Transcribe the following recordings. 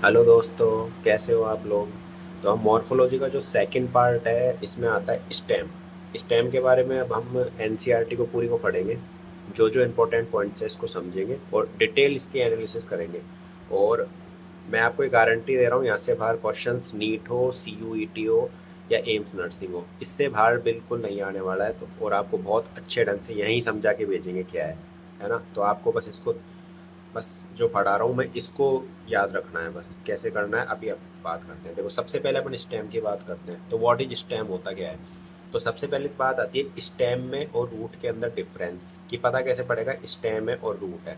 Hello दोस्तों, कैसे हो आप लोग। तो हम मॉर्फोलॉजी का जो सेकंड पार्ट है इसमें आता है स्टेम। स्टेम के बारे में अब हम एनसीईआरटी को पूरी को पढ़ेंगे। जो जो इम्पोर्टेंट पॉइंट्स है इसको समझेंगे और डिटेल इसकी एनालिसिस करेंगे। और मैं आपको एक गारंटी दे रहा हूँ, यहाँ से बाहर क्वेश्चंस नीट हो, सीयूईटी हो या एम्स नर्सिंग हो, इससे बाहर बिल्कुल नहीं आने वाला है। तो और आपको बहुत अच्छे ढंग से यहीं समझा के भेजेंगे क्या है ना। तो आपको बस इसको, बस जो पढ़ा रहा हूँ मैं इसको याद रखना है। बस कैसे करना है अभी अब बात करते हैं। देखो, सबसे पहले अपन स्टेम की बात करते हैं। तो व्हाट इज स्टेम, होता क्या है। तो सबसे पहले बात आती है स्टेम में और रूट के अंदर डिफरेंस कि पता कैसे पड़ेगा स्टेम है और रूट है।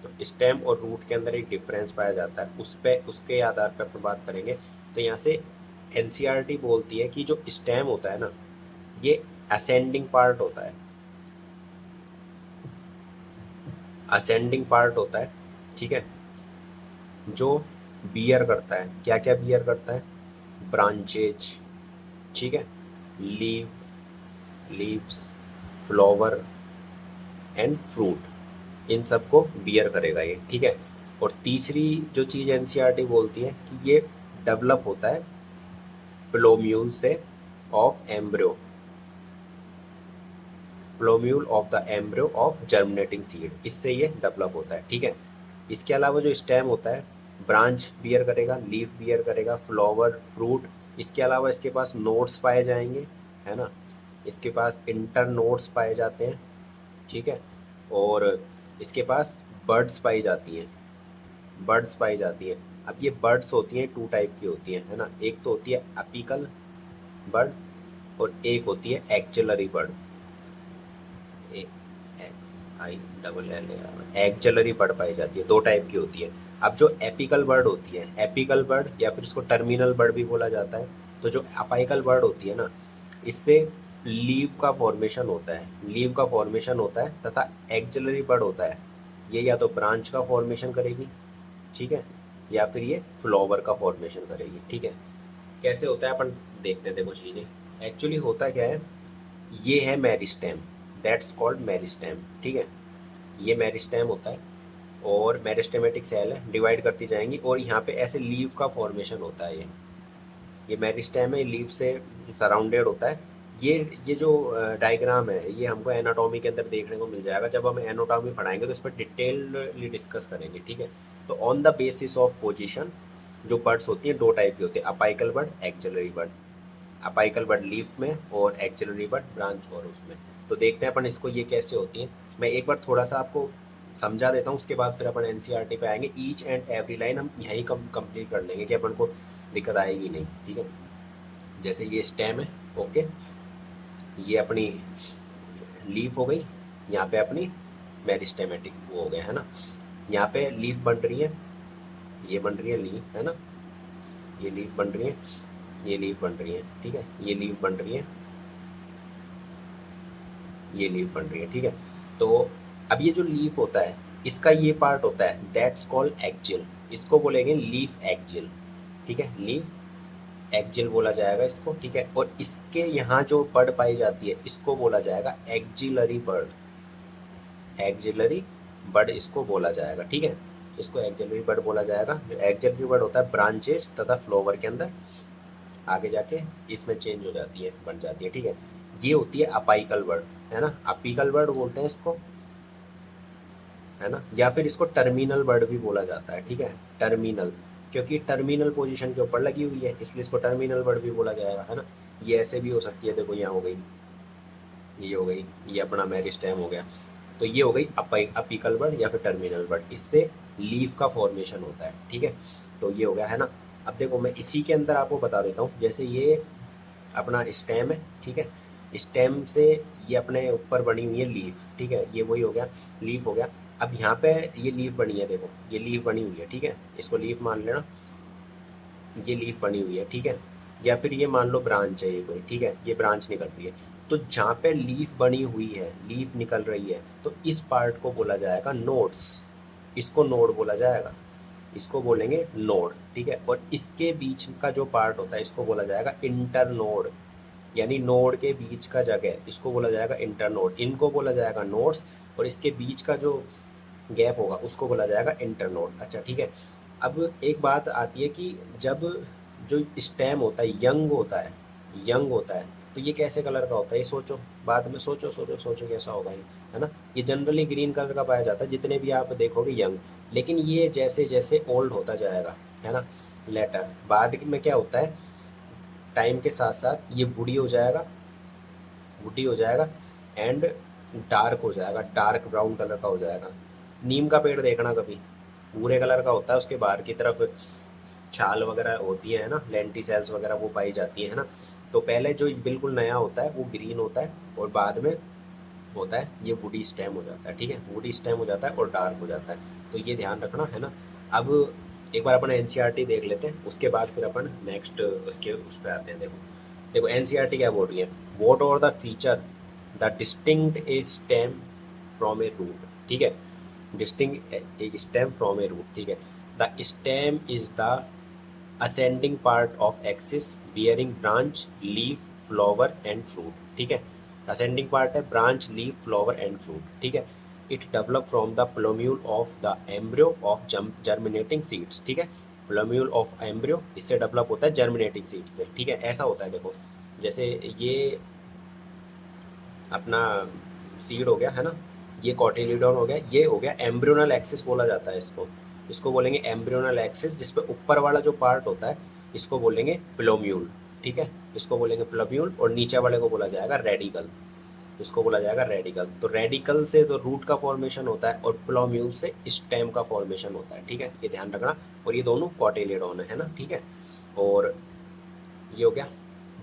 तो स्टेम और रूट के अंदर एक डिफरेंस पाया जाता है, उस पे उसके आधार पर अपन बात करेंगे। तो यहाँ से एनसीईआरटी बोलती है कि जो स्टेम होता है ना, ये असेंडिंग पार्ट होता है। असेंडिंग पार्ट होता है, ठीक है। जो बियर करता है, क्या क्या बियर करता है, ब्रांचेज, ठीक है, leave, leaves, flower and fruit, इन सबको बियर करेगा ये, ठीक है। और तीसरी जो चीज़ एनसीईआरटी बोलती है कि ये डेवलप होता है प्लोम्यूल से, of embryo, plumule of the embryo of germinating seed, इससे ये डेवलप होता है, ठीक है। इसके अलावा जो स्टेम होता है, ब्रांच बियर करेगा, लीफ बियर करेगा, फ्लावर, फ्रूट। इसके अलावा इसके पास नोड्स पाए जाएंगे, है ना। इसके पास इंटर नोड्स पाए जाते हैं, ठीक है। और इसके पास बर्ड्स पाई जाती हैं, बर्ड्स पाई जाती हैं। अब ये बर्ड्स होती हैं टू टाइप की होती हैं, है ना। एक तो होती है अपिकल बर्ड और एक होती है axillary bud. A X I double L axillary bud पाई जाती है, दो टाइप की होती है। अब जो एपिकल बर्ड होती है, एपिकल बर्ड या फिर इसको टर्मिनल बर्ड भी बोला जाता है। तो जो अपाइकल बर्ड होती है ना, इससे लीव का फॉर्मेशन होता है, लीव का फॉर्मेशन होता है। तथा एक्जिलरी बर्ड होता है, ये या तो ब्रांच का फॉर्मेशन करेगी, ठीक है, या फिर ये फ्लावर का फॉर्मेशन करेगी, ठीक है। कैसे होता है अपन देखते हैं। देखो चीज़ें एक्चुअली होता क्या है, ये है मेरिस्टेम, दैट्स कॉल्ड मेरिस्टेम, ठीक है। ये मेरिस्टेम होता है और मेरिस्टेमेटिक सेल है, डिवाइड करती जाएंगी और यहाँ पे ऐसे लीव का फॉर्मेशन होता है। ये मेरिस्टेम है, लीव से सराउंडेड होता है। ये जो डायग्राम है ये हमको एनाटॉमी के अंदर देखने को मिल जाएगा। जब हम एनाटॉमी पढ़ाएंगे तो इस पर डिटेलली डिस्कस करेंगे, ठीक है। तो on the basis of position जो बर्ड्स होती हैं दो टाइप की होती है, apical bird, axillary bud. Apical bird leaf में और एक्जिलरी बर्ड ब्रांच और उसमें। तो देखते हैं अपन इसको ये कैसे होती है। मैं एक बार थोड़ा सा आपको समझा देता हूँ, उसके बाद फिर अपन एनसीईआरटी पे आएंगे। ईच एंड एवरी लाइन हम यहीं कंप्लीट कर लेंगे कि अपन को दिक्कत आएगी नहीं, ठीक है। जैसे ये स्टेम है, ओके, ये अपनी लीफ हो गई, यहाँ पे अपनी मेरिस्टेमेटिक वो हो गया, है ना। यहाँ पे लीफ बन रही है, ये बन रही है लीफ, है ना। ये लीफ बन रही है, ये लीफ बन रही है, ठीक है। ये लीफ बन रही है, ये लीफ बन रही है, ठीक है। तो अब ये जो लीफ होता है, इसका ये पार्ट होता है, दैट्स कॉल्ड एक्जिल। इसको बोलेंगे लीफ एक्जिल, ठीक है। लीफ एक्जिल बोला जाएगा इसको, ठीक है। और इसके यहाँ जो बर्ड पाई जाती है इसको बोला जाएगा एक्जिलरी बर्ड, एक्जिलरी बर्ड इसको बोला जाएगा, ठीक है। इसको एक्जिलरी बर्ड बोला जाएगा। जो एक्जिलरी बर्ड होता है ब्रांचेज तथा फ्लोवर के अंदर आगे जाके इसमें चेंज हो जाती है, बन जाती है, ठीक है। ये होती है अपाइकल बर्ड, है ना, अपिकल बर्ड बोलते हैं इसको, है ना। या फिर इसको टर्मिनल बर्ड भी बोला जाता है, ठीक है। टर्मिनल, क्योंकि टर्मिनल पोजीशन के ऊपर लगी हुई है इसलिए इसको टर्मिनल बर्ड भी बोला जाएगा, है ना। ये ऐसे भी हो सकती है, देखो यहाँ हो गई, ये हो गई, ये अपना मेरिस्टेम हो गया। तो ये हो गई अपिकल बर्ड या फिर टर्मिनल बर्ड, इससे लीफ का फॉर्मेशन होता है, ठीक है। तो ये हो गया, है ना। अब देखो मैं इसी के अंदर आपको बता देता हूँ। जैसे ये अपना स्टेम है, ठीक है। स्टेम से ये अपने ऊपर बनी हुई है लीफ, ठीक है। ये वही हो गया, लीफ हो गया। अब यहाँ पे ये लीफ बनी है, देखो ये लीफ बनी हुई है, ठीक है। इसको लीफ मान लेना, ये लीफ बनी हुई है, ठीक है। या फिर ये मान लो ब्रांच है ये कोई, ठीक है, ये ब्रांच निकल रही है। तो जहाँ पे लीफ बनी हुई है, लीफ निकल रही है, तो इस पार्ट को बोला जाएगा नोड्स, इसको नोड बोला जाएगा, इसको बोलेंगे नोड, ठीक है। और इसके बीच का जो पार्ट होता है इसको बोला जाएगा इंटर नोड, यानी नोड के बीच का जगह इसको बोला जाएगा इंटर नोड, इनको बोला जाएगा नोड्स। और इसके बीच का जो गैप होगा उसको बोला जाएगा इंटर नोड, अच्छा ठीक है। अब एक बात आती है कि जब जो स्टेम होता है यंग होता है, तो ये कैसे कलर का होता है ये सोचो, बाद में सोचो सोचो सोचो कैसा होगा ये, है ना। ये जनरली ग्रीन कलर का पाया जाता है जितने भी आप देखोगे यंग। लेकिन ये जैसे जैसे ओल्ड होता जाएगा, है ना, लेटर बाद में क्या होता है, टाइम के साथ साथ ये वुडी हो जाएगा एंड डार्क हो जाएगा, डार्क ब्राउन कलर का हो जाएगा। नीम का पेड़ देखना कभी, भूरे कलर का होता है, उसके बाहर की तरफ छाल वगैरह होती है ना, लेंटिसेल्स वगैरह वो पाई जाती है ना। तो पहले जो बिल्कुल नया होता है वो ग्रीन होता है, और बाद में होता है ये वुडी स्टेम हो जाता है, ठीक है, वुडी स्टेम हो जाता है और डार्क हो जाता है। तो ये ध्यान रखना, है ना। अब एक बार अपन एनसीईआरटी देख लेते हैं, उसके बाद फिर अपन नेक्स्ट उसके उस पर आते हैं। देखो देखो एनसीईआरटी क्या बोल रही है, what are the feature the distinct a stem from a root, ठीक है, distinct a stem from a root, ठीक है। The stem is the ascending part of axis bearing branch leaf flower and fruit, ठीक है। Ascending part है branch leaf flower and fruit, ठीक है। It develop from the plumule of the embryo of germinating seeds, ठीक है। Plumule of embryo इससे develop होता है जर्मिनेटिंग सीड्स से, ठीक है। ऐसा होता है, देखो जैसे ये अपना सीड हो गया, है ना, ये कॉटिलीडॉन हो गया, ये हो गया एम्ब्रियोनल एक्सिस बोला जाता है इसको। इसको बोलेंगे एम्ब्रियोनल एक्सिस, जिसपे ऊपर वाला जो पार्ट होता है इसको बोलेंगे प्लोम्यूल, ठीक है, इसको बोलेंगे प्लोम्यूल, और नीचे वाले को बोला जाएगा रेडिकल, इसको बोला जाएगा रेडिकल। तो रेडिकल से तो रूट का फॉर्मेशन होता है और प्लोम्यूल से स्टेम का फॉर्मेशन होता है, ठीक है, ये ध्यान रखना। और ये दोनों कॉटिलीडॉन है ना, ठीक है। और ये हो गया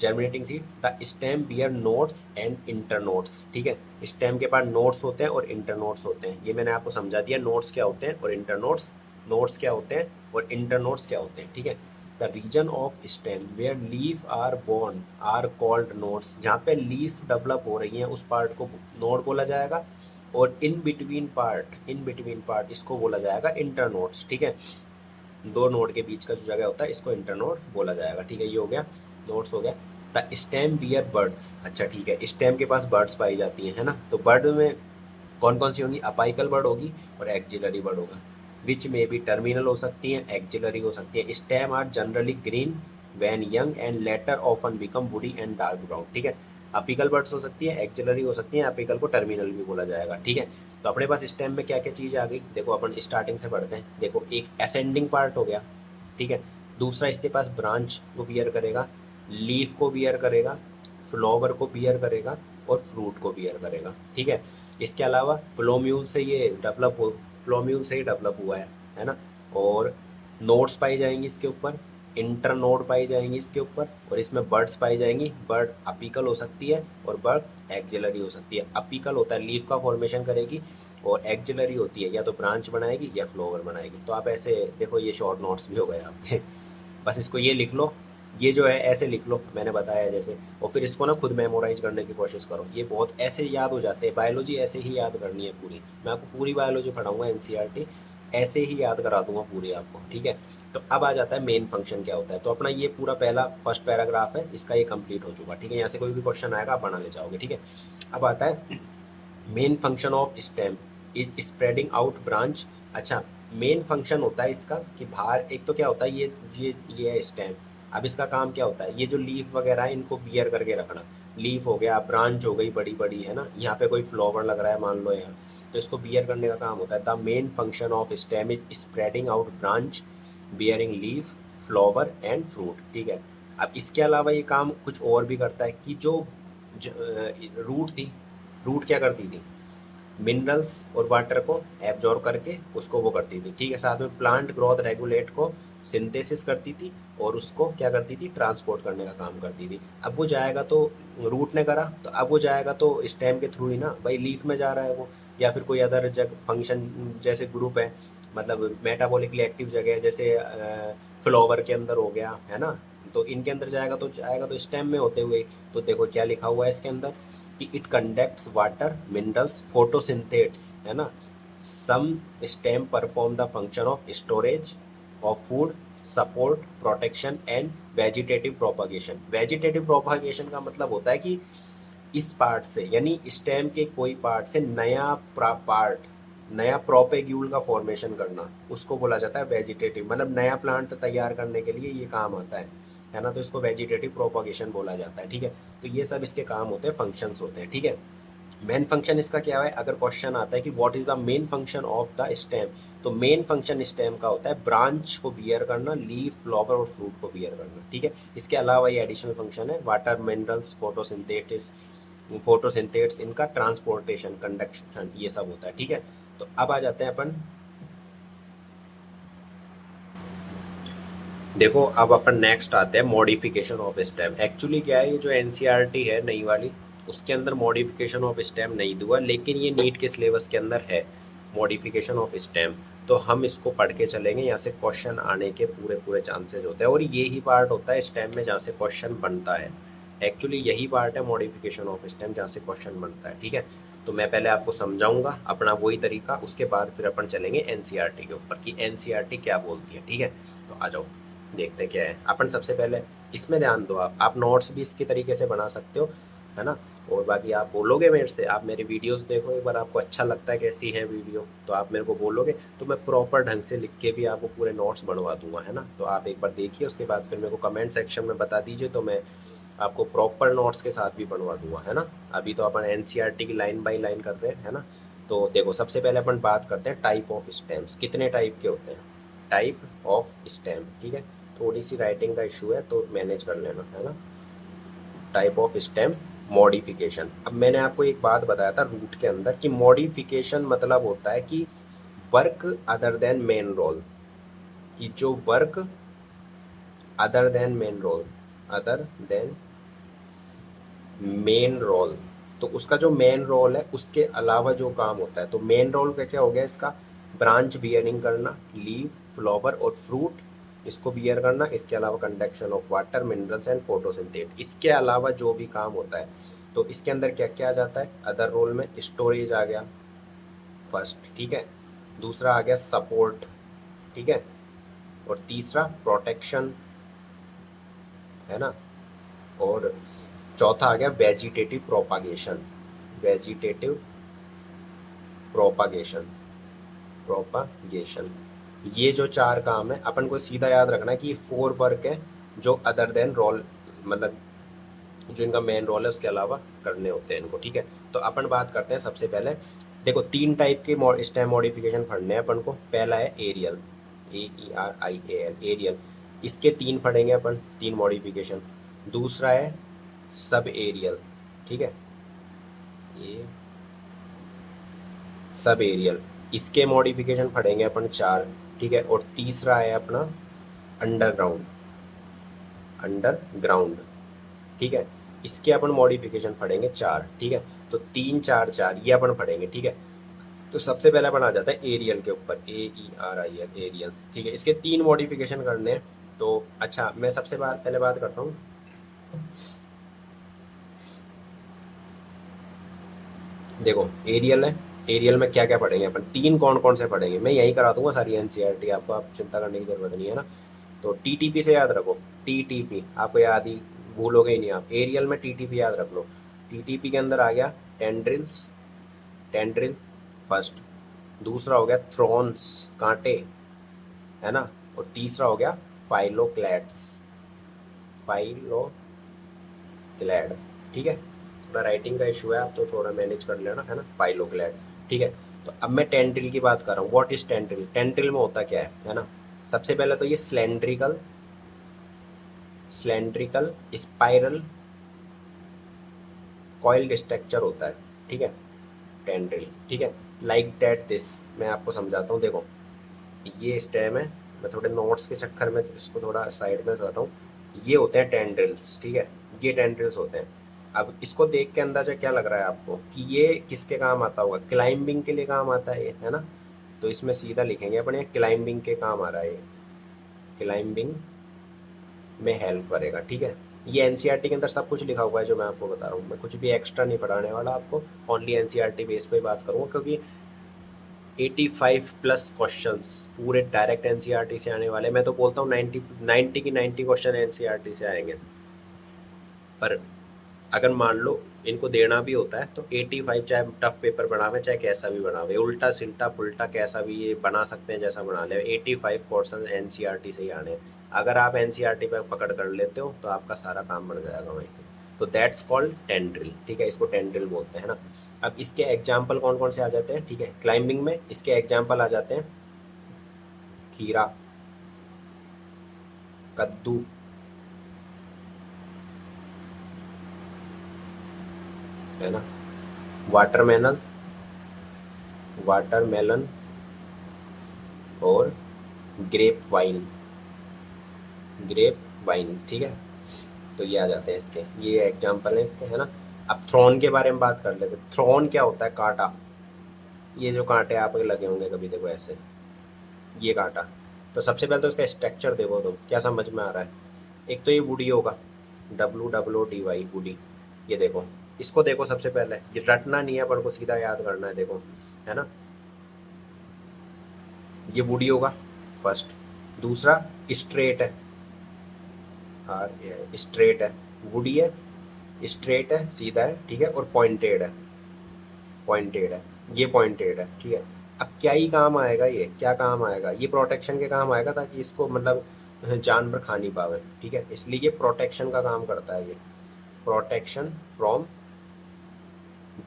germinating seed. The stem bear nodes and internodes, ठीक है, स्टेम के पास नोड्स होते हैं और इंटरनोड्स होते हैं। ये मैंने आपको समझा दिया नोड्स क्या होते हैं और इंटरनोड्स, नोड्स क्या होते हैं और इंटरनोड्स क्या होते हैं, ठीक है। The region of stem where leaf are born are called nodes, जहाँ पे लीफ डेवलप हो रही है उस पार्ट को नोड बोला जाएगा, और इन बिटवीन पार्ट इसको बोला जाएगा इंटरनोड्स, ठीक है। दो नोड के बीच का जो जगह होता है इसको इंटरनोड बोला जाएगा, ठीक है। ये हो गया नोड्स हो गया। द स्टेम बियर बर्ड्स, अच्छा ठीक है, स्टेम के पास बर्ड्स पाई जाती हैं, है ना। तो बर्ड में कौन कौन सी होंगी, अपाइकल बर्ड होगी और एक्जिलरी बर्ड होगा, विच में भी टर्मिनल हो सकती हैं, एक्जिलरी हो सकती है। Stem are generally green when young and later often become woody and dark brown, ठीक है। अपिकल बर्ड्स हो सकती है, एक्जिलरी हो सकती है, अपिकल को टर्मिनल भी बोला जाएगा, ठीक है। तो अपने पास स्टेम में क्या क्या चीज़ आ गई, देखो अपन स्टार्टिंग से पढ़ते हैं। देखो एक असेंडिंग पार्ट हो गया, ठीक है। दूसरा इसके पास ब्रांच को बियर करेगा, लीफ को बियर करेगा, फ्लावर को बियर करेगा और फ्रूट को बियर करेगा, ठीक है। इसके अलावा प्लोम्यूल से ही डेवलप हुआ है ना। और नोड्स पाई जाएंगी इसके ऊपर, इंटर नोड पाई जाएंगी इसके ऊपर, और इसमें बर्ड्स पाई जाएंगी। बर्ड अपिकल हो सकती है और बर्ड एक्जिलरी हो सकती है। अपिकल होता है लीफ का फॉर्मेशन करेगी, और एक्जिलरी होती है या तो ब्रांच बनाएगी या फ्लावर बनाएगी। तो आप ऐसे देखो, ये शॉर्ट नोट्स भी हो गए आपके, बस इसको ये लिख लो, ये जो है ऐसे लिख लो मैंने बताया जैसे, और फिर इसको ना खुद मेमोराइज करने की कोशिश करो। ये बहुत ऐसे याद हो जाते हैं, बायोलॉजी ऐसे ही याद करनी है पूरी। मैं आपको पूरी बायोलॉजी पढ़ाऊंगा एनसीईआरटी, ऐसे ही याद करा दूंगा पूरी आपको, ठीक है। तो अब आ जाता है मेन फंक्शन क्या होता है। तो अपना ये पूरा पहला फर्स्ट पैराग्राफ है, इसका ये कंप्लीट हो चुका, ठीक है। यहाँ से कोई भी क्वेश्चन आएगा आप बना ले जाओगे, ठीक है। अब आता है main function of stem is spreading out branch. अच्छा, मेन फंक्शन होता है इसका कि बाहर एक तो क्या होता है, ये है स्टेम। अब इसका काम क्या होता है, ये जो लीफ वगैरह है इनको बियर करके रखना। लीफ हो गया, ब्रांच हो गई बड़ी बड़ी, है ना, यहाँ पे कोई फ्लावर लग रहा है मान लो यहाँ, तो इसको बियर करने का काम होता है। The main function of stem is spreading out branch bearing leaf flower and fruit, ठीक है। अब इसके अलावा ये काम कुछ और भी करता है कि जो रूट थी, रूट क्या करती थी, मिनरल्स और वाटर को एब्जॉर्ब करके उसको वो करती थी, ठीक है। साथ में प्लांट ग्रोथ रेगुलेट को सिंथेसिस करती थी, और उसको क्या करती थी, ट्रांसपोर्ट करने का काम करती थी। अब वो जाएगा तो रूट ने करा, तो अब वो जाएगा तो स्टेम के थ्रू ही ना, भाई लीफ में जा रहा है वो, या फिर कोई अदर जग फंक्शन जैसे ग्रुप है, मतलब मेटाबॉलिकली एक्टिव जगह है, जैसे फ्लावर के अंदर हो गया, है ना। तो इनके अंदर जाएगा तो स्टेम में होते हुए। तो देखो क्या लिखा हुआ है इसके अंदर कि it conducts water minerals photosynthates, है ना। Some stem perform the function of storage of food, support protection and vegetative propagation. Vegetative propagation का मतलब होता है कि इस पार्ट से, यानी स्टेम के कोई पार्ट से नया पार्ट नया प्रोपेग्यूल का फॉर्मेशन करना उसको बोला जाता है वेजिटेटिव, मतलब नया प्लांट तैयार करने के लिए ये काम आता है ना, तो इसको वेजिटेटिव प्रोपगेशन बोला जाता है, ठीक है। तो ये सब इसके काम होते हैं, फंक्शंस होते हैं, ठीक है। मेन फंक्शन इसका क्या है, अगर क्वेश्चन आता है कि what is the main function of the stem, तो मेन फंक्शन स्टेम का होता है ब्रांच को बियर करना, लीफ, फ्लावर और फ्रूट को बियर करना, ठीक है। इसके अलावा ये एडिशनल फंक्शन है वाटर मिनरल्स, फोटोसिंथेटिस इनका ट्रांसपोर्टेशन, कंडक्शन, ये सब होता है, ठीक है। तो अब आ जाते हैं अपन, देखो अब अपन नेक्स्ट आते हैं मॉडिफिकेशन ऑफ स्टेम। एक्चुअली क्या है, ये जो एनसीईआरटी है नई वाली, उसके अंदर मॉडिफिकेशन ऑफ स्टेम नहीं हुआ, लेकिन ये नीट के सिलेबस के अंदर है मॉडिफिकेशन ऑफ स्टेम। तो हम इसको पढ़ के चलेंगे, यहाँ से क्वेश्चन आने के पूरे पूरे चांसेस होते हैं, और ये ही पार्ट होता है स्टेम में जहाँ से क्वेश्चन बनता है। एक्चुअली यही पार्ट है मॉडिफिकेशन ऑफ स्टेम जहाँ से क्वेश्चन बनता है, ठीक है। तो मैं पहले आपको समझाऊंगा अपना वही तरीका, उसके बाद फिर अपन चलेंगे एनसीईआरटी के ऊपर कि एनसीईआरटी क्या बोलती है, ठीक है। तो आ जाओ देखते हैं क्या है। अपन सबसे पहले इसमें ध्यान दो, आप नोट्स भी इसके तरीके से बना सकते हो, है ना। और बाकी आप बोलोगे मेरे से, आप मेरे वीडियोस देखो एक बार, आपको अच्छा लगता है कैसी है वीडियो तो आप मेरे को बोलोगे, तो मैं प्रॉपर ढंग से लिख के भी आपको पूरे नोट्स बनवा दूंगा, है ना। तो आप एक बार देखिए, उसके बाद फिर मेरे को कमेंट सेक्शन में बता दीजिए, तो मैं आपको प्रॉपर नोट्स के साथ भी बनवा दूंगा, है ना। अभी तो अपन एनसीईआरटी की लाइन बाय लाइन कर रहे हैं, है ना। तो देखो सबसे पहले अपन बात करते हैं टाइप ऑफ स्टेम्स, कितने टाइप के होते हैं, टाइप ऑफ स्टेम, ठीक है। थोड़ी सी राइटिंग का इशू है तो मैनेज कर लेना, है ना। Type of stem, modification. अब मैंने आपको एक बात बताया था रूट के अंदर कि मॉडिफिकेशन मतलब होता है कि work other than main role, कि जो work other than main role, other than main role, तो उसका जो मेन रोल है उसके अलावा जो काम होता है, तो मेन रोल का क्या हो गया इसका, ब्रांच बियरिंग करना, लीफ, फ्लावर और फ्रूट इसको बियर करना, इसके अलावा conduction of water, minerals and photosynthate, इसके अलावा जो भी काम होता है तो इसके अंदर क्या क्या आ जाता है, अदर रोल में स्टोरेज आ गया फर्स्ट, ठीक है। दूसरा आ गया सपोर्ट, ठीक है। और तीसरा प्रोटेक्शन, है ना। और चौथा आ गया vegetative propagation, vegetative propagation, propagation. ये जो चार काम है अपन को सीधा याद रखना है कि ये 4 वर्क है जो अदर देन रोल, मतलब जो इनका मेन रोल है उसके अलावा करने होते हैं इनको, ठीक है। तो अपन बात करते हैं सबसे पहले, देखो 3 टाइप के स्टेम मॉडिफिकेशन पढ़ने हैं अपन को। पहला है एरियल, AERIAL, एरियल, इसके 3 पढ़ेंगे अपन, 3 मॉडिफिकेशन। दूसरा है सब एरियल, ठीक है, ये सब एरियल, इसके मॉडिफिकेशन पढ़ेंगे अपन 4, ठीक है। और तीसरा है अपना अंडरग्राउंड, अंडरग्राउंड, ठीक है। इसके अपन मॉडिफिकेशन पढ़ेंगे 4, ठीक है। तो 3 4 4 ये अपन पढ़ेंगे, ठीक है। तो सबसे पहले अपन आ जाता है एरियल के ऊपर, AERIL, एरियल, ठीक है। इसके 3 मॉडिफिकेशन करने हैं। तो अच्छा मैं सबसे पहले बात करता हूँ, देखो एरियल है, एरियल में क्या क्या पढ़ेंगे अपन, 3 कौन कौन से पढ़ेंगे, मैं यही करा दूंगा सारी एनसीईआरटी आपको, आप चिंता करने की जरूरत नहीं है ना। तो टीटीपी से याद रखो, टीटीपी आपको याद ही, भूलोगे ही नहीं आप, एरियल में टीटीपी याद रख लो। टीटीपी के अंदर आ गया टेंड्रिल्स, टेंड्रिल फर्स्ट। दूसरा हो गया थ्रॉन्स, कांटे, है ना। और तीसरा हो गया फाइलोक्लैड्स, फाइलोक्लैड, ठीक है। थोड़ा राइटिंग का इशू है, आप तो थोड़ा मैनेज कर लेना, है ना, फाइलोक्लैड, ठीक है। तो अब मैं टेंड्रिल की बात कर रहा हूँ, व्हाट इज टेंड्रिल, टेंड्रिल में होता क्या है ना। सबसे पहले तो ये cylindrical, cylindrical spiral coiled structure होता है, ठीक है, टेंड्रिल, ठीक है। लाइक दैट दिस, मैं आपको समझाता हूँ, देखो ये स्टेम है, मैं थोड़े नोट्स के चक्कर में इसको थोड़ा साइड में कर रहा हूँ, ये होते हैं टेंड्रिल्स, ठीक है, ये टेंड्रिल्स होते हैं। अब इसको देख के अंदाजा क्या लग रहा है आपको कि ये किसके काम आता होगा, क्लाइंबिंग के लिए काम आता है ये, है ना। तो इसमें सीधा लिखेंगे अपन, ये क्लाइंबिंग के काम आ रहा है, ये क्लाइंबिंग में हेल्प करेगा, ठीक है। ये एनसीईआरटी के अंदर सब कुछ लिखा हुआ है जो मैं आपको बता रहा हूँ, मैं कुछ भी एक्स्ट्रा नहीं पढ़ाने वाला आपको, ओनली एनसीईआरटी बेस पे बात करूँगा, क्योंकि 85 प्लस क्वेश्चंस पूरे डायरेक्ट एनसीईआरटी से आने वाले, मैं तो बोलता हूँ 90 की 90 क्वेश्चन एनसीईआरटी से आएंगे। पर अगर मान लो इनको देना भी होता है। तो 85 चाहे टफ पेपर बनावे चाहे कैसा भी बनावे, उल्टा सिल्टा पुल्टा कैसा भी ये बना सकते हैं, जैसा बना ले, 85 क्वेश्चन एनसीईआरटी से ही आने हैं। अगर आप एनसीईआरटी पे पकड़ कर लेते हो तो आपका सारा काम बढ़ जाएगा वहीं से। तो दैट्स कॉल्ड टेंड्रिल, ठीक है, इसको टेंड्रिल बोलते हैं ना। अब इसके एग्जाम्पल कौन कौन से आ जाते हैं, ठीक है, क्लाइंबिंग में इसके एग्जाम्पल आ जाते हैं खीरा, कद्दू, है ना, वाटरमेलन, वाटरमेलन और ग्रेप वाइन, ग्रेप वाइन, ठीक है। तो ये आ जाते हैं इसके, ये एग्जाम्पल है इसके, है ना। अब थ्रोन के बारे में बात कर लेते हैं। थ्रोन क्या होता है, कांटा, ये जो कांटे आपके लगे होंगे कभी, देखो ऐसे, ये कांटा। तो सबसे पहले तो इसका स्ट्रक्चर देखो तुम, क्या समझ में आ रहा है। एक तो ये वुडी होगा, WOODY, वुडी। ये देखो, इसको देखो, सबसे पहले ये रटना नहीं है, अपन को सीधा याद करना है, देखो, है ना। ये वुडी होगा फर्स्ट। दूसरा स्ट्रेट है, और ये स्ट्रेट है, वुडी है, स्ट्रेट है, सीधा है, ठीक है, और पॉइंटेड है, पॉइंटेड है, ये पॉइंटेड है, ठीक है। अब क्या ही काम आएगा, ये क्या काम आएगा, ये प्रोटेक्शन के काम आएगा, ताकि इसको मतलब जानवर खा नहीं पावे, ठीक है, इसलिए ये प्रोटेक्शन का काम करता है, ये प्रोटेक्शन फ्रॉम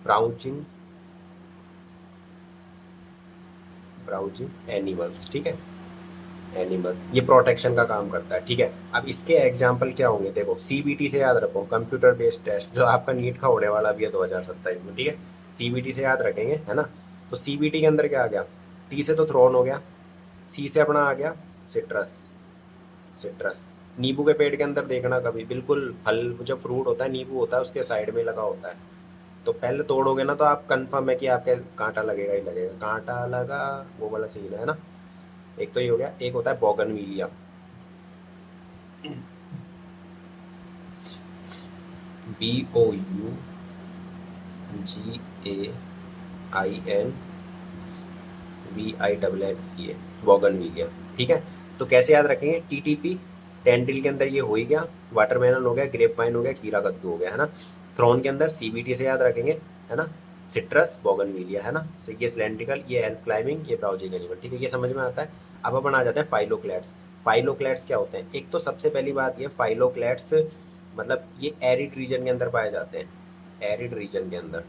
ब्राउचिंग, ब्राउजिंग एनिमल्स, ठीक है, एनिमल्स, ये प्रोटेक्शन का काम करता है, ठीक है। अब इसके एग्जाम्पल क्या होंगे, देखो, सीबीटी से याद रखो, कंप्यूटर बेस्ड टेस्ट, जो आपका नीट का होने वाला भी है 2027 में, ठीक है, सीबीटी से याद रखेंगे, है ना। तो सीबीटी के अंदर क्या आ गया, टी से तो थ्रोन हो गया, सी से अपना आ गया सिट्रस, सिट्रस। नींबू के पेड़ के अंदर देखना कभी, बिल्कुल फल, जब फ्रूट होता है, नींबू होता है, उसके साइड में लगा होता है। तो पहले तोड़ोगे ना तो आप कंफर्म है कि आपके कांटा लगेगा ही लगेगा, कांटा लगा, वो वाला सीन है ना। एक तो ये हो गया, एक होता है बोगनविलिया, BOUGANVILLEA, बोगनविलिया, ठीक है। तो कैसे याद रखेंगे, TTP, टेंड्रिल के अंदर ये हो ही गया, वाटरमेलन हो गया, ग्रेप वाइन हो गया, खीरा कद्दू हो गया, है ना। थ्रोन के अंदर CBT से याद रखेंगे, है ना, सिट्रस, बोगनविलिया, है ना। ये सिलेंड्रिकल, ये हेल्प क्लाइंबिंग, ये ब्राउजिंग एनिमल, ठीक है, ये समझ में आता है। अब अपन आ जाते हैं फाइलोक्लैट्स। फाइलोक्लैट्स क्या होते हैं, एक तो सबसे पहली बात ये, फाइलोक्लैट्स मतलब ये एरिड रीजन के अंदर पाए जाते हैं, एरिड रीजन के अंदर,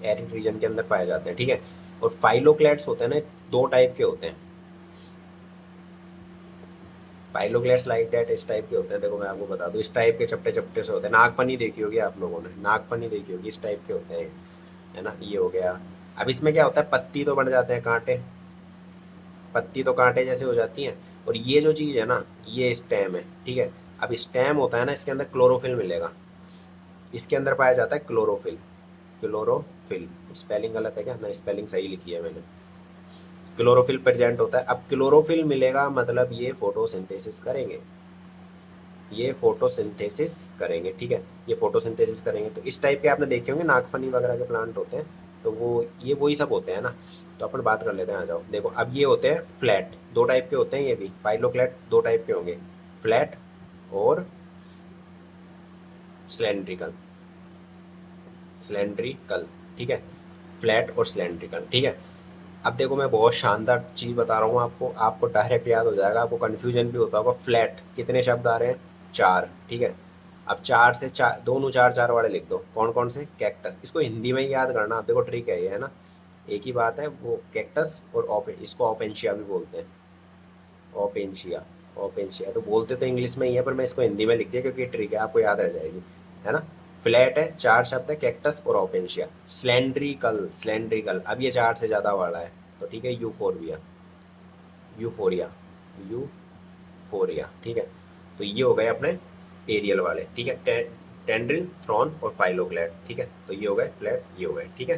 एरिड रीजन के अंदर पाए जाते हैं, ठीक है। और फाइलोक्लैट्स होते हैं ना, दो टाइप के होते हैं, फाइलोक्लैट्स लाइक दैट, इस टाइप के होते हैं, देखो मैं आपको बता दूं, इस टाइप के चपटे चपटे से होते हैं, नागफनी देखी होगी आप लोगों ने, नागफनी देखी होगी, इस टाइप के होते हैं, है ना, ये हो गया। अब इसमें क्या होता है, पत्ती तो बन जाते हैं कांटे, पत्ती तो कांटे जैसे हो जाती हैं, और ये जो चीज़ है ना, ये स्टेम है, ठीक है। अब स्टेम होता है ना, इसके अंदर क्लोरोफिल मिलेगा, इसके अंदर पाया जाता है क्लोरोफिल, क्लोरोफिल, स्पेलिंग गलत है क्या, ना स्पेलिंग सही लिखी है मैंने, क्लोरोफिल प्रेजेंट होता है। अब क्लोरोफिल मिलेगा मतलब ये फोटोसिंथेसिस करेंगे, ये फोटोसिंथेसिस करेंगे, ठीक है, ये फोटोसिंथेसिस करेंगे। तो इस टाइप के आपने देखे होंगे, नागफनी वगैरह के प्लांट होते हैं, तो वो ये वही सब होते हैं ना। तो अपन बात कर लेते हैं, आ जाओ, देखो, अब ये होते हैं फ्लैट, दो टाइप के होते हैं, ये भी फाइलोक्लैट दो टाइप के होंगे, फ्लैट और सिलेंड्रिकल, सिलेंड्रिकल, ठीक है, फ्लैट और सिलेंड्रिकल, ठीक है। अब देखो, मैं बहुत शानदार चीज़ बता रहा हूँ आपको, आपको डायरेक्ट याद हो जाएगा, आपको कन्फ्यूजन भी होता होगा। फ्लैट कितने शब्द आ रहे हैं, चार, ठीक है। अब चार से चार, दोनों चार चार वाले लिख दो, कौन कौन से, कैक्टस, इसको हिंदी में ही याद करना, आप देखो ट्रिक है ये, है ना, एक ही बात है, वो कैक्टस और इसको ओपेंशिया भी बोलते हैं, ओपेंशिया, ओपेंशिया तो बोलते तो इंग्लिश में ही है, पर मैं इसको हिंदी में लिख दिया क्योंकि ट्रिक है, आपको याद रह जाएगी, है ना। फ्लैट है, चार शब्द है, कैक्टस और ओपेंशिया। स्लेंड्रिकल, स्लेंड्रिकल, अब ये चार से ज़्यादा वाला है, तो ठीक है, यूफोरबिया, यूफोरिया, यूफोरिया, ठीक है। तो ये हो गए अपने एरियल वाले, ठीक है, टेंड्रिल, थ्रॉन और फाइलोक्लैट, ठीक है। तो ये हो गए फ्लैट, ये हो गए, ठीक है,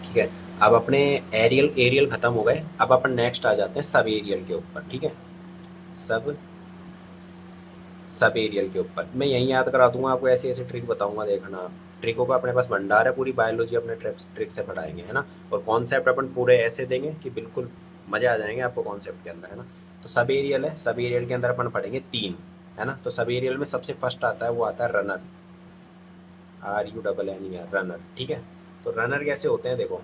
ठीक है। अब अपने एरियल, एरियल खत्म हो गए, अब अपन नेक्स्ट आ जाते हैं सब एरियल के ऊपर, ठीक है, सब, सब एरियल के ऊपर मैं यही याद करा दूंगा आपको, ऐसे ऐसे ट्रिक बताऊंगा, देखना, ट्रिकों का अपने पास भंडार है, पूरी बायोलॉजी अपने ट्रिक से पढ़ाएंगे, है ना। और कॉन्सेप्ट अपन पूरे ऐसे देंगे कि बिल्कुल मजे आ जाएंगे आपको कॉन्सेप्ट के अंदर, है ना। तो सब एरियल है, सब एरियल के अंदर अपन पढ़ेंगे तीन, है ना। तो सबेरियल में सबसे फर्स्ट आता है वो आता है रनर, RUNNER, रनर। ठीक है, तो रनर कैसे होते हैं देखो,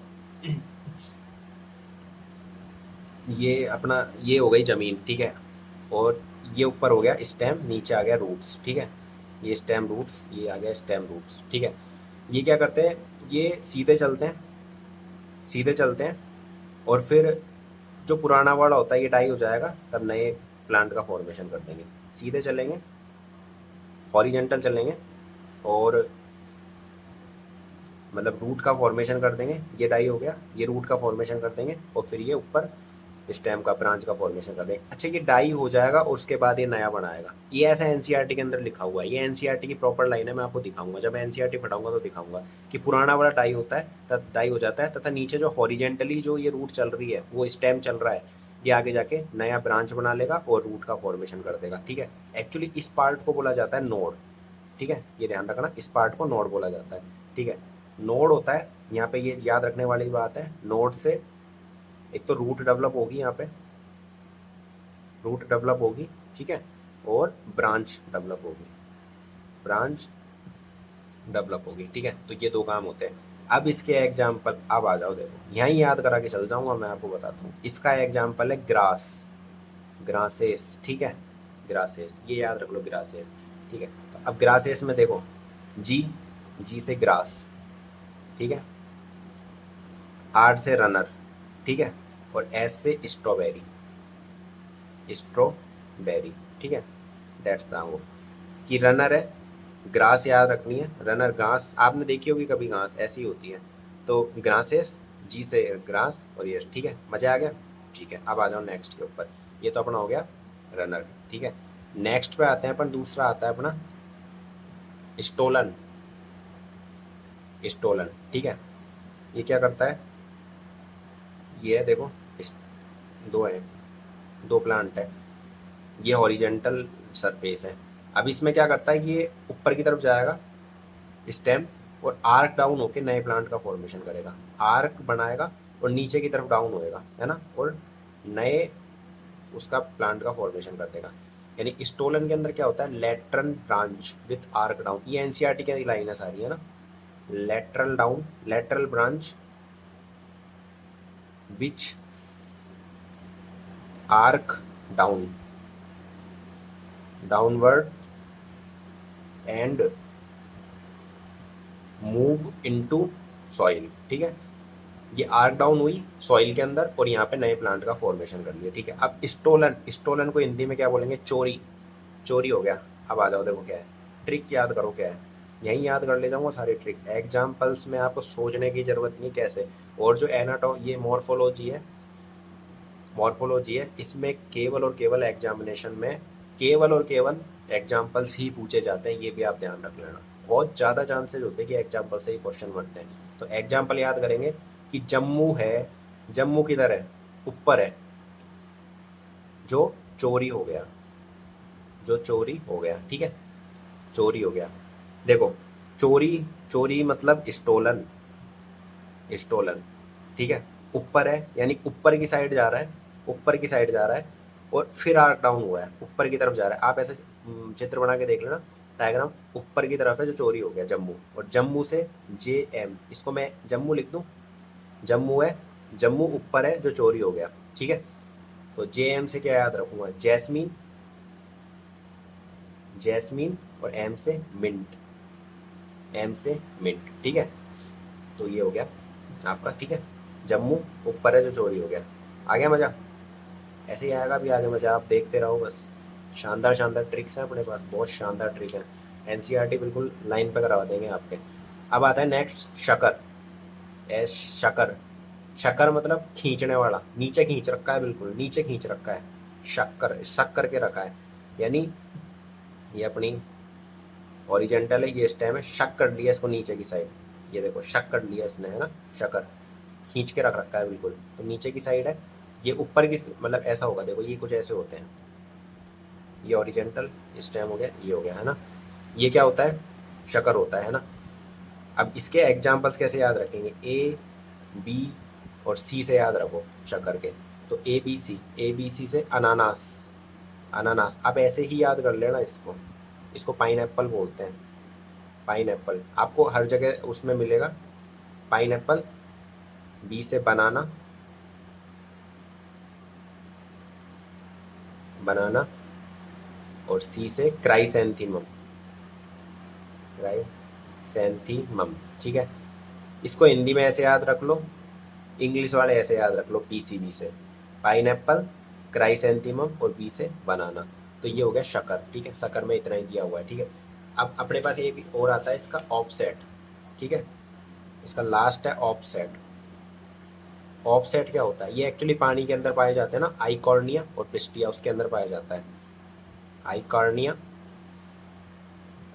ये अपना ये हो गई ज़मीन, ठीक है, और ये ऊपर हो गया स्टेम, नीचे आ गया रूट्स, ठीक है, ये स्टेम रूट्स, ये आ गया स्टेम रूट्स, ठीक है। ये क्या करते हैं, ये सीधे चलते हैं, सीधे चलते हैं, और फिर जो पुराना वाला होता है ये डाई हो जाएगा, तब नए प्लांट का फॉर्मेशन कर देंगे। सीधे चलेंगे, हॉरिजेंटल चलेंगे, और मतलब रूट का फॉर्मेशन कर देंगे, ये डाई हो गया, ये रूट का फॉर्मेशन कर देंगे, और फिर ये ऊपर स्टेम का, ब्रांच का फॉर्मेशन कर देंगे। अच्छा, ये डाई हो जाएगा और उसके बाद ये नया बनाएगा। ये ऐसा एनसीईआरटी के अंदर लिखा हुआ है, ये एनसीईआरटी की प्रॉपर लाइन है, मैं आपको दिखाऊंगा जब एनसीईआरटी पढ़ाऊंगा तो दिखाऊंगा कि पुराना वाला डाई होता है, तब डाई हो जाता है, तथा नीचे जो हॉरिजेंटली जो ये रूट चल रही है, वो स्टेम चल रहा है, ये आगे जाके नया ब्रांच बना लेगा और रूट का फॉर्मेशन कर देगा। ठीक है, एक्चुअली इस पार्ट को बोला जाता है नोड। ठीक है, ये ध्यान रखना, इस पार्ट को नोड बोला जाता है। ठीक है, नोड होता है यहाँ पे, ये याद रखने वाली बात है। नोड से एक तो रूट डेवलप होगी, यहाँ पे रूट डेवलप होगी, ठीक है, और ब्रांच डेवलप होगी, ब्रांच डेवलप होगी। ठीक है, तो ये दो काम होते हैं। अब इसके एग्जाम्पल, अब आ जाओ देखो, यहीं याद करा के चल जाऊंगा, मैं आपको बताता हूँ। इसका एग्जाम्पल है ग्रास, ग्रासेस। ठीक है, ग्रासेस, ये याद रख लो, ग्रासेस। ठीक है, तो अब ग्रासेस में देखो, जी, जी से ग्रास, ठीक है, आर से रनर, ठीक है, और एस से स्ट्रॉबेरी, स्ट्रॉबेरी। ठीक है, दैट्स द वो कि रनर है, ग्रास याद रखनी है, रनर घास, आपने देखी होगी कभी, घास ऐसी होती है, तो ग्रासेस, जी से ग्रास, और ये, ठीक है, मजा आ गया। ठीक है, अब आ जाओ नेक्स्ट के ऊपर, ये तो अपना हो गया रनर। ठीक है, नेक्स्ट पे आते हैं अपन, दूसरा आता है अपना स्टोलन, स्टोलन। ठीक है, ये क्या करता है, ये है देखो, दो है, दो प्लांट है, ये हॉरिजेंटल सरफेस है। अब इसमें क्या करता है, ये ऊपर की तरफ जाएगा स्टेम, और आर्क डाउन होके नए प्लांट का फॉर्मेशन करेगा, आर्क बनाएगा और नीचे की तरफ डाउन होएगा, है ना, और नए उसका प्लांट का फॉर्मेशन कर देगा। यानी स्टोलन के अंदर क्या होता है, lateral branch with arc down, ये एनसीईआरटी की लाइन है सारी, है ना, lateral down, lateral branch which arc down, downward and move into soil. ठीक है, ये आर्क डाउन हुई सॉइल के अंदर, और यहाँ पे नए प्लांट का फॉर्मेशन कर लिया। ठीक है, अब स्टोलन, स्टोलन को हिंदी में क्या बोलेंगे, चोरी, चोरी हो गया। अब आ जाओ देखो क्या है, ट्रिक याद करो क्या है, यहीं याद कर ले जाऊंगा सारी ट्रिक, एग्जाम्पल्स में आपको सोचने की जरूरत नहीं कैसे। और जो एनाटो, ये मॉर्फोलॉजी है, मॉर्फोलॉजी है, इसमें केवल और केवल एग्जामिनेशन में केवल और केवल एग्जाम्पल्स ही पूछे जाते हैं, ये भी आप ध्यान रख लेना। बहुत ज़्यादा चांसेस होते हैं कि एग्जाम्पल से ही क्वेश्चन बनते हैं। तो एग्जाम्पल याद करेंगे कि जम्मू है, जम्मू किधर है, ऊपर है, जो चोरी हो गया, जो चोरी हो गया। ठीक है, चोरी हो गया, देखो, चोरी, चोरी मतलब स्टोलन, स्टोलन। ठीक है, ऊपर है यानी ऊपर की साइड जा रहा है, ऊपर की साइड जा रहा है, और फिर आर्क डाउन हुआ है, ऊपर की तरफ जा रहा है। आप ऐसे चित्र बना के देख लेना, डायग्राम, ऊपर की तरफ है जो चोरी हो गया जम्मू, और जम्मू से JM, इसको मैं जम्मू लिख दूँ, जम्मू है, जम्मू ऊपर है जो चोरी हो गया। ठीक है, तो JM से क्या याद रखूँगा, जैस्मीन, जैस्मीन, और M से मिंट, M से मिंट। ठीक है, तो ये हो गया आपका। ठीक है, जम्मू ऊपर है जो चोरी हो गया। आ गया मज़ा, ऐसे ही आएगा भी आगे मज़ा, आप देखते रहो बस। शानदार शानदार ट्रिक्स हैं अपने पास, बहुत शानदार ट्रिक है, एनसीईआरटी बिल्कुल लाइन पे करवा देंगे आपके। अब आता है नेक्स्ट शकर, एस, शकर, शकर मतलब खींचने वाला, नीचे खींच रखा है, बिल्कुल नीचे खींच रखा है, शक्कर, शक करके रखा है, यानी ये अपनी ओरिजेंटल है, ये स्टेम है, शक कर लिया इसको नीचे की साइड, ये देखो शक कर लिया इसने, है ना, शकर, खींच के रख रखा है बिल्कुल, तो नीचे की साइड है, ये ऊपर की, मतलब ऐसा होगा, देखो ये कुछ ऐसे होते हैं, ये ओरिजेंटल स्टेम हो गया, ये हो गया, है ना, ये क्या होता है, शकर होता है ना। अब इसके एग्जाम्पल्स कैसे याद रखेंगे, A, B और C से याद रखो शकर के, तो ABC, ABC से अनानास, अनानास। आप ऐसे ही याद कर लेना इसको, इसको पाइनएप्पल बोलते हैं। पाइनएप्पल आपको हर जगह उसमें मिलेगा। पाइनएप्पल, बी से बनाना, बनाना, और सी से क्राइसेंथीमम, क्राइसेंथीमम। ठीक है, इसको हिंदी में ऐसे याद रख लो, इंग्लिश वाले ऐसे याद रख लो, पीसीबी से। पाइनएप्पल, क्राइसेंथीमम और बी से बनाना। तो ये हो गया शक्कर। ठीक है, शक्कर में इतना ही दिया हुआ है। ठीक है, अब अपने पास एक और आता है इसका ऑफसेट। ठीक है, इसका लास्ट है ऑफसेट। ऑफसेट क्या होता है? ये एक्चुअली पानी के अंदर पाए जाते हैं ना, आइकॉर्निया और पिस्टिया उसके अंदर पाया जाता है। आइकॉर्निया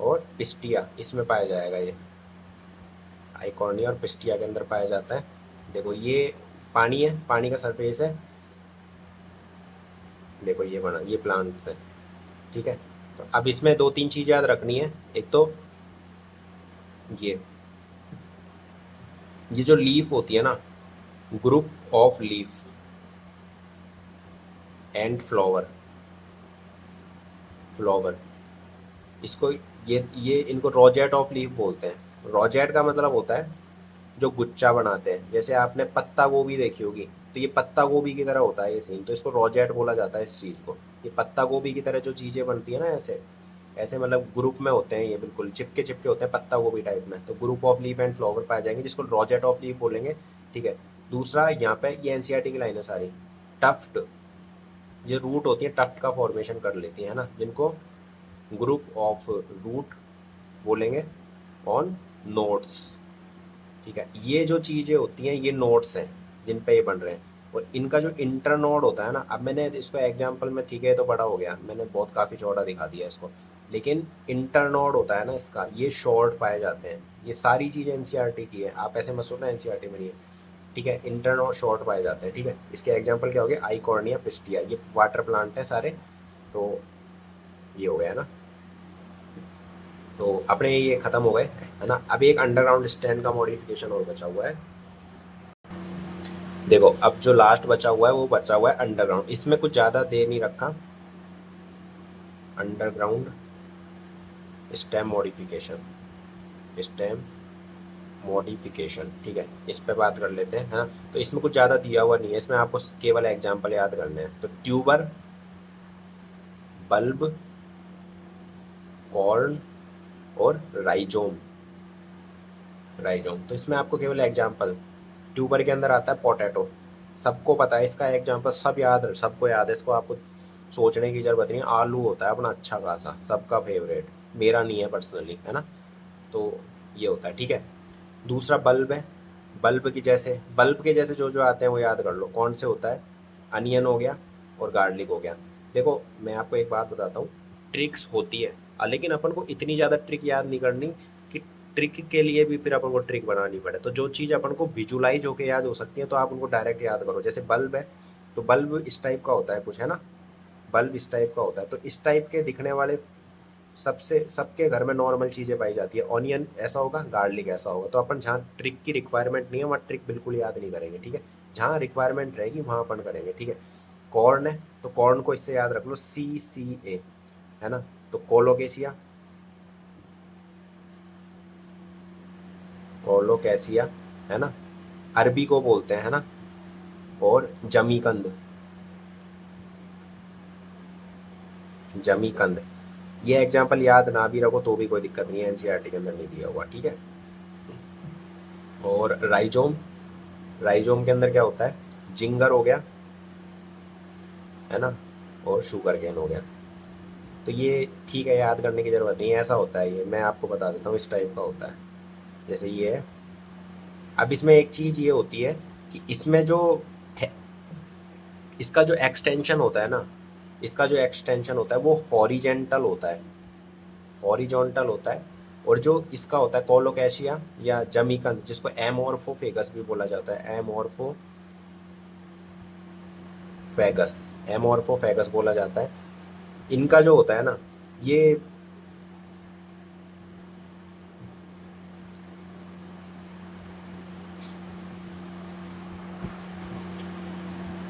और पिस्टिया इसमें पाया जाएगा ये। आइकॉर्निया और पिस्टिया के अंदर पाया जाता है। देखो ये पानी है, पानी का सरफेस है। देखो ये बना, ये प्लांट्स है। ठीक है, तो अब इसमें दो तीन चीज़ याद रखनी है। एक तो ये जो लीफ होती है ना, group of leaf and flower, flower, इसको ये इनको रोजेट ऑफ लीफ बोलते हैं। रोजेट का मतलब होता है जो गुच्छा बनाते हैं। जैसे आपने पत्ता गोभी देखी होगी, तो ये पत्ता गोभी की तरह होता है ये सीन, तो इसको रोजेट बोला जाता है इस चीज़ को। ये पत्ता गोभी की तरह जो चीज़ें बनती है ना, ऐसे ऐसे मतलब ग्रुप में होते हैं ये, बिल्कुल चिपके चिपके होते हैं पत्ता गोभी टाइप में। तो group of leaf and flower पाए जाएंगे, जिसको रोजेट ऑफ लीफ बोलेंगे। ठीक है, दूसरा यहाँ पे ये एनसीईआरटी की लाइन है सारी। टफ्ट, ये रूट होती है, टफ्ट का फॉर्मेशन कर लेती है ना, जिनको ग्रुप ऑफ रूट बोलेंगे ऑन नोड्स। ठीक है, ये जो चीज़ें होती हैं ये नोड्स हैं जिन पे ये बन रहे हैं। और इनका जो इंटर नोड होता है ना, अब मैंने इसको एग्जांपल में, ठीक है ये तो बड़ा हो गया, मैंने बहुत काफ़ी चौड़ा दिखा दिया इसको, लेकिन इंटर नोड होता है ना इसका, ये शॉर्ट पाए जाते हैं। ये सारी चीज़ें एनसीईआरटी की है, आप ऐसे मत सोचना एनसीईआरटी में नहीं है। ठीक है, इंटर नोड शॉर्ट पाए जाते हैं। ठीक है, इसके एग्जाम्पल क्या हो गया? आइकॉर्निया, पिस्टिया, ये वाटर प्लांट है सारे। तो ये हो गया ना, तो अपने ये खत्म हो गए है ना। अभी एक अंडरग्राउंड स्टैंड का मॉडिफिकेशन और बचा हुआ है। देखो अब जो लास्ट बचा हुआ है वो बचा हुआ है अंडरग्राउंड। इसमें कुछ ज़्यादा दे नहीं रखा, underground stem modification, stem modification. ठीक है, इस पे बात कर लेते हैं, है ना। तो इसमें कुछ ज़्यादा दिया हुआ नहीं है, इसमें आपको केवल एग्जाम्पल याद करने हैं। तो ट्यूबर, बल्ब, कॉर्न और राइजोम। राइजोम, तो इसमें आपको केवल एग्जाम्पल, ट्यूबर के अंदर आता है पोटैटो, सबको पता है इसका एग्जाम्पल, सब याद, सबको याद है, इसको आपको सोचने की जरूरत नहीं। आलू होता है अपना अच्छा खासा, सबका फेवरेट, मेरा नहीं है पर्सनली, है ना। तो ये होता है। ठीक है, दूसरा बल्ब है। बल्ब की जैसे, बल्ब के जैसे जो जो आते हैं वो याद कर लो। कौन से होता है? अनियन हो गया और गार्लिक हो गया। देखो मैं आपको एक बात बताता हूँ, ट्रिक्स होती है, लेकिन अपन को इतनी ज़्यादा ट्रिक याद नहीं करनी कि ट्रिक के लिए भी फिर अपन को ट्रिक बनानी पड़े। तो जो चीज़ अपन को विजुलाइज होकर याद हो सकती है, तो आप उनको डायरेक्ट याद करो। जैसे बल्ब है, तो बल्ब इस टाइप का होता है कुछ, है ना। बल्ब इस टाइप का होता है, तो इस टाइप के दिखने वाले सबसे, सबके घर में नॉर्मल चीज़ें पाई जाती है। ऑनियन ऐसा होगा, गार्लिक ऐसा होगा। तो अपन जहाँ ट्रिक की रिक्वायरमेंट नहीं है वहाँ ट्रिक बिल्कुल याद नहीं करेंगे। ठीक है, जहाँ रिक्वायरमेंट रहेगी वहाँ अपन करेंगे। ठीक है, कॉर्न है, तो कॉर्न को इससे याद रख लो, CCA, है ना। तो कोलोकेसिया, कोलोकेसिया, है ना, अरबी को बोलते हैं, है ना। और जमीकंद, जमीकंद, ये एग्जाम्पल याद ना भी रखो तो भी कोई दिक्कत नहीं है, एनसीईआरटी के अंदर नहीं दिया हुआ। ठीक है, और राइजोम, राइजोम के अंदर क्या होता है? जिंगर हो गया, है ना, और शुगर केन हो गया। तो ये ठीक है, याद करने की ज़रूरत नहीं है, ऐसा होता है ये, मैं आपको बता देता हूँ, इस टाइप का होता है। जैसे ये है। अब इसमें एक चीज़ ये होती है कि इसमें जो है, इसका जो एक्सटेंशन होता है ना, इसका जो एक्सटेंशन होता है वो हॉरिजेंटल होता है, हॉरिजॉन्टल होता है। और जो इसका होता है कोलोकेशिया या जमीकंद, जिसको एमोर्फोफेगस भी बोला जाता है, एमोर्फोफेगस, एमोर्फोफेगस बोला जाता है। इनका जो होता है ना, ये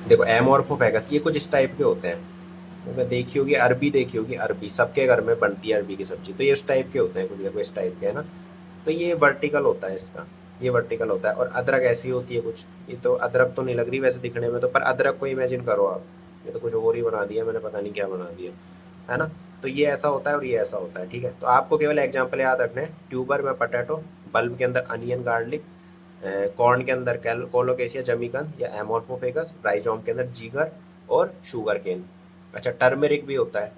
देखो एमोर्फोफेगस ये कुछ इस टाइप के होते हैं। तो देखी होगी अरबी, देखी होगी अरबी, सबके घर में बनती है अरबी की सब्जी। तो ये इस टाइप के होते हैं कुछ, देखो इस टाइप के है ना। तो ये वर्टिकल होता है इसका, ये वर्टिकल होता है। और अदरक ऐसी होती है कुछ, ये तो अदरक तो नहीं लग रही वैसे दिखने में तो, पर अदरक को इमेजिन करो आप, ये तो कुछ और ही बना दिया मैंने, पता नहीं क्या बना दिया, है ना। तो ये ऐसा होता है और ये ऐसा होता है, ठीक है। तो आपको केवल एग्जाम्पल याद रखने हैं, ट्यूबर में पटेटो, बल्ब के अंदर अनियन गार्लिक, कॉर्न के अंदर कोलोकेशिया जमीकन या एमोर्फोफेगस, राइजोम के अंदर जीगर और शुगर केन। अच्छा टर्मेरिक भी होता है,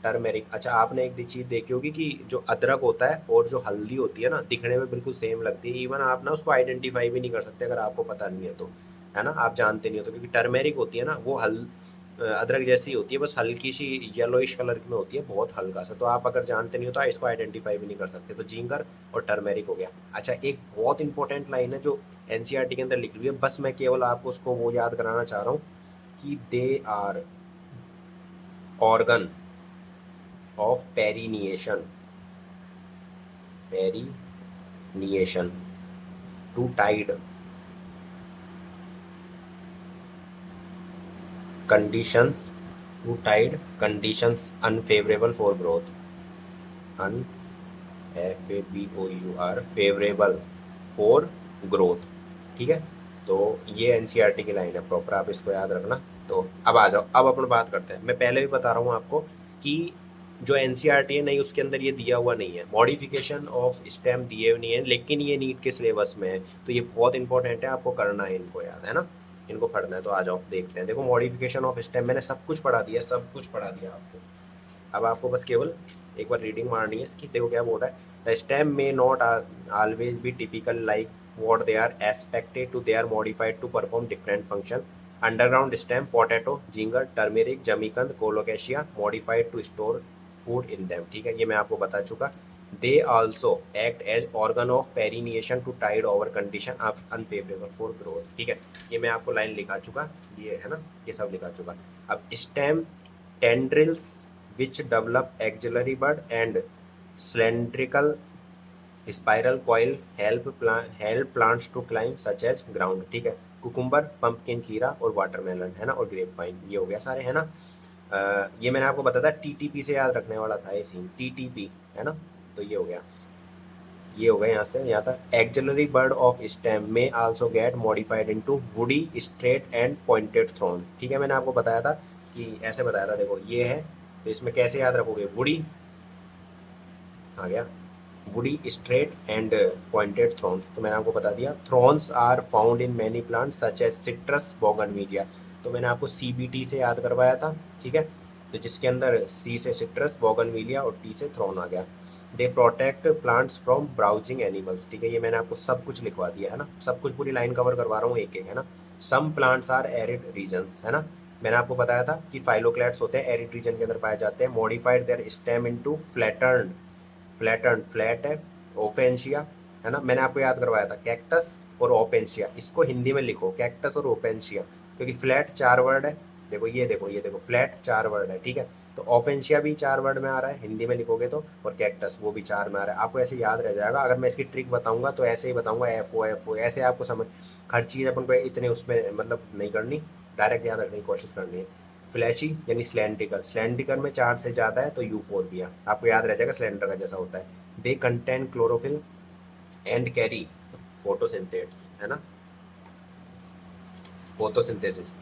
टर्मेरिक। अच्छा आपने एक चीज़ देखी होगी कि जो अदरक होता है और जो हल्दी होती है ना, दिखने में बिल्कुल सेम लगती है, इवन आप ना उसको आइडेंटिफाई भी नहीं कर सकते अगर आपको पता नहीं है तो, है ना, आप जानते नहीं हो तो। क्योंकि टर्मेरिक होती है ना वो अदरक जैसी होती है, बस हल्की सी येलोइश कलर में होती है, बहुत हल्का सा। तो आप अगर जानते नहीं हो तो इसको आइडेंटिफाई भी नहीं कर सकते। तो जिंगर और टर्मेरिक हो गया। अच्छा एक बहुत इंपॉर्टेंट लाइन है जो एनसीईआरटी के अंदर लिखी हुई है, बस मैं केवल आपको उसको वो याद कराना चाह रहा हूँ कि they are organ of perennation, perennation to tide conditions, to tide conditions unfavourable for growth, un F A B O U R favourable for growth, ठीक है। तो ये एनसीईआरटी की लाइन है प्रॉपर, आप इसको याद रखना। तो अब आ जाओ, अब अपन बात करते हैं। मैं पहले भी बता रहा हूँ आपको कि जो एनसीईआरटी है नहीं, उसके अंदर ये दिया हुआ नहीं है, मॉडिफिकेशन ऑफ स्टेम दिए हुए नहीं है, लेकिन ये नीट के सिलेबस में है। तो ये बहुत इंपॉर्टेंट है, आपको करना है इनको, याद है ना, इनको पढ़ना है। तो आ जाओ देखते हैं। देखो मॉडिफिकेशन ऑफ स्टेम मैंने सब कुछ पढ़ा दिया, सब कुछ पढ़ा दिया आपको। अब आपको बस केवल एक बार रीडिंग मारनी है इसकी। देखो क्या बोल रहा है, the stem may not always be typical like what they are expected to, they are modified to perform different function. Underground stem potato, ginger, turmeric, जमीकंद, colocasia modified to store food in them, ठीक है, ये मैं आपको बता चुका। they also act as organ of perineation to tide over condition of unfavorable for growth, ठीक है, ये मैं आपको लाइन लिखा चुका, ये है ना, ये सब लिखा चुका। अब stem tendrils which develop axillary bud and cylindrical spiral coil help plants to climb such as ground, ठीक है। कुकुम्बर, पंपकिन, खीरा और वाटरमेलन, है ना, और ग्रेप वाइन, ये हो गया सारे, है ना। ये मैंने आपको बताया था टीटीपी से याद रखने वाला था ये सीन, टीटीपी, है ना। तो ये हो गया, ये हो गया यहाँ से यहाँ तक। एक्सिलरी बर्ड ऑफ स्टेम में also get modified into woody straight and pointed thorn, ठीक है। मैंने आपको बताया था कि ऐसे बताया था, देखो ये है, तो इसमें कैसे याद रखोगे, वुडी आ गया, woody straight and pointed thorns, तो मैंने आपको बता दिया। Thorns are found in many plants such as citrus, bougainvillea, तो मैंने आपको सीबीटी से याद करवाया था, ठीक है। तो जिसके अंदर सी से सिट्रस, बोगनविलिया और टी से थ्रोन आ गया। They protect plants from browsing animals, ठीक है, ये मैंने आपको सब कुछ लिखवा दिया है ना, सब कुछ पूरी लाइन कवर करवा रहा हूँ एक एक, है ना। Some plants are arid regions, है ना, मैंने आपको बताया था कि फाइलोक्लैट्स होते हैं, एरिड रीजन के अंदर पाए जाते हैं। Modified their stem into flattened, flattened flat है, ओपेंशिया, है ना, मैंने आपको याद करवाया था कैक्टस और ओपेंशिया, इसको हिंदी में लिखो कैक्टस और ओपेंशिया, क्योंकि फ्लैट 4 वर्ड है। देखो ये देखो, ये देखो फ्लैट 4 वर्ड है, ठीक है। तो ओफेंशिया भी 4 वर्ड में आ रहा है हिंदी में लिखोगे तो, और कैक्टस वो भी 4 में आ रहा है, आपको ऐसे याद रह जाएगा। अगर मैं इसकी ट्रिक बताऊंगा तो ऐसे ही बताऊंगा, एफ ओ ऐसे आपको समझ, हर चीज़ अपन को इतने उसमें मतलब नहीं करनी, डायरेक्ट याद रखने की कोशिश करनी है। फ्लैशी यानी स्लैंड्रिकल, स्लैंड्रिकल में 4 से ज़्यादा है तो यूफोर्बिया, आपको याद रह जाएगा स्लैंडर का जैसा होता है। They contain chlorophyll and carry photosynthates, है ना, फोटोसिंथेसिस,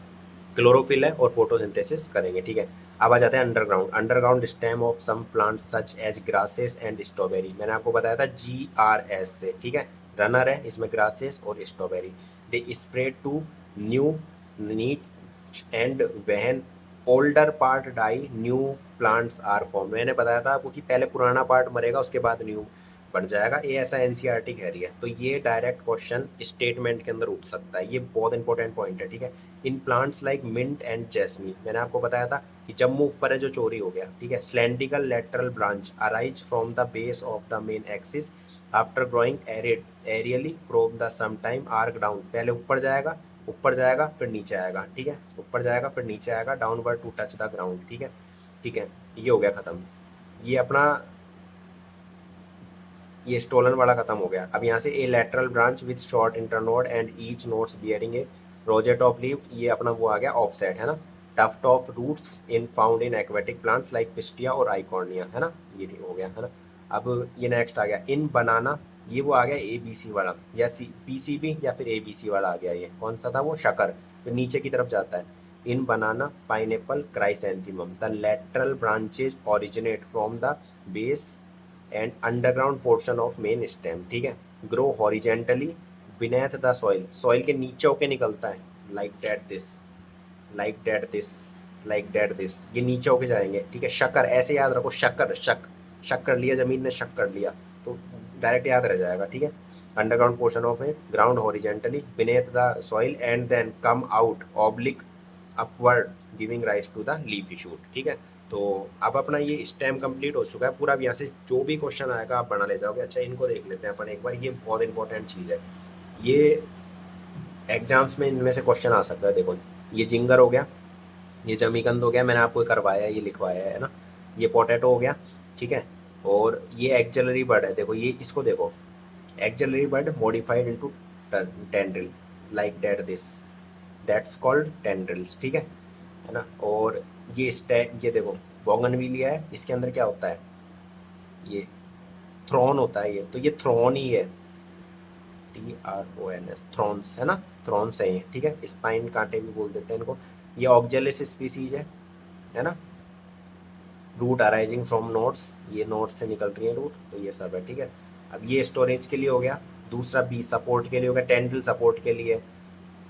क्लोरोफिल है और फोटोसिंथेसिस करेंगे, ठीक है। अब आ जाते हैं underground, underground stem of some plant such as grasses and strawberry, मैंने आपको बताया था GRS से, ठीक है, रनर है इसमें ग्रासेस और strawberry. They spread to new niche and when older part die new plants are form, मैंने बताया था आपको कि पहले पुराना पार्ट मरेगा उसके बाद न्यू बन जाएगा, ये ऐसा एनसीईआरटी कह रही है। तो ये डायरेक्ट क्वेश्चन स्टेटमेंट के अंदर उठ सकता है, ये बहुत इंपॉर्टेंट पॉइंट है, ठीक है। In plants like mint and jasmine, मैंने आपको बताया था कि जम्मू ऊपर है जो चोरी हो गया, ठीक है। Slender lateral branch arise from the base of the main axis after growing arid aerially from the some time arch down, पहले ऊपर जाएगा, ऊपर जाएगा फिर नीचे आएगा, ठीक है, ऊपर जाएगा फिर नीचे आएगा, downward to touch the ground, ठीक है, ठीक है। ये हो गया खत्म, ये अपना ये स्टोलन वाला खत्म हो गया। अब यहाँ से a lateral branch with short internode and each nodes bearing a rosette of leave, ये अपना वो आ गया ऑफसेट, है ना। Tuft of roots in found in aquatic plants like Pistia और आइकॉर्निया, है ना, ये हो गया, है ना। अब ये नेक्स्ट आ गया इन बनाना, ये वो आ गया ए बी सी वाला, या सी पी सी बी या फिर ए बी सी वाला आ गया, ये कौन सा था वो, शकर, तो नीचे की तरफ जाता है। In banana pineapple chrysanthemum the lateral branches originate from the base and underground portion of main stem, ठीक है, grow horizontally beneath the soil, soil के नीचे होके निकलता है, like that this, like that this, like that this, ये नीचे होके जाएंगे, ठीक है। शक्कर ऐसे याद रखो, शक्कर शक कर लिया, जमीन ने शक कर लिया तो डायरेक्ट याद रह जाएगा, ठीक है। Underground portion of a ground horizontally beneath the soil and then come out oblique upward giving rise to the leafy shoot, ठीक है। तो अब अपना ये स्टेम कंप्लीट हो चुका है पूरा। अब यहाँ से जो भी क्वेश्चन आएगा आप बना ले जाओगे। अच्छा, इनको देख लेते हैं अपन एक बार, ये बहुत इंपॉर्टेंट चीज़ है, ये एग्जाम्स में इनमें से क्वेश्चन आ सकता है। देखो, ये जिंगर हो गया, ये जमीकंद हो गया, मैंने आपको करवाया है, ये लिखवाया है ना। ये पोटैटो हो गया, ठीक है। और ये एक्जेलरी बर्ड है, देखो ये, इसको देखो, axillary bud modified into tendril like that this, that's called tendrils, ठीक है ना। और ये देखो बोगनविलिया है, इसके अंदर क्या होता है, ये थ्रोन होता है, ये तो ये थ्रोन ही है, TRONS, थ्रोन्स, है ना, थ्रोन्स है ये, ठीक है। स्पाइन कांटे भी बोल देते हैं इनको। ये ऑक्जेलिस स्पीसीज है ना। रूट अराइजिंग फ्रॉम नोट्स, ये नोट्स से निकल रही है रूट, तो ये सब है, ठीक है। अब ये स्टोरेज के लिए हो गया, दूसरा बी सपोर्ट के लिए हो गया, टेंड्रिल सपोर्ट के लिए,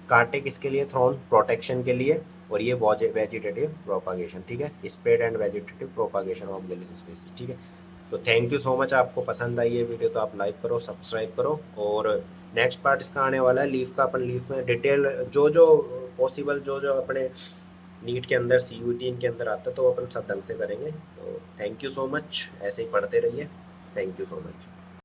कांटे किसके लिए, थ्रोन प्रोटेक्शन के लिए, और ये वेजिटेटिव प्रोपागेशन, ठीक है, spread and vegetative propagation of oxalis species, ठीक है। तो थैंक यू सो मच, आपको पसंद आई ये वीडियो तो आप लाइक करो, सब्सक्राइब करो, और नेक्स्ट पार्ट इसका आने वाला है लीफ का। अपन लीफ में डिटेल जो जो पॉसिबल, जो जो अपने नीट के अंदर CUET के अंदर आता है, तो अपन सब ढंग से करेंगे। तो थैंक यू सो मच, ऐसे ही पढ़ते रहिए, थैंक यू सो मच।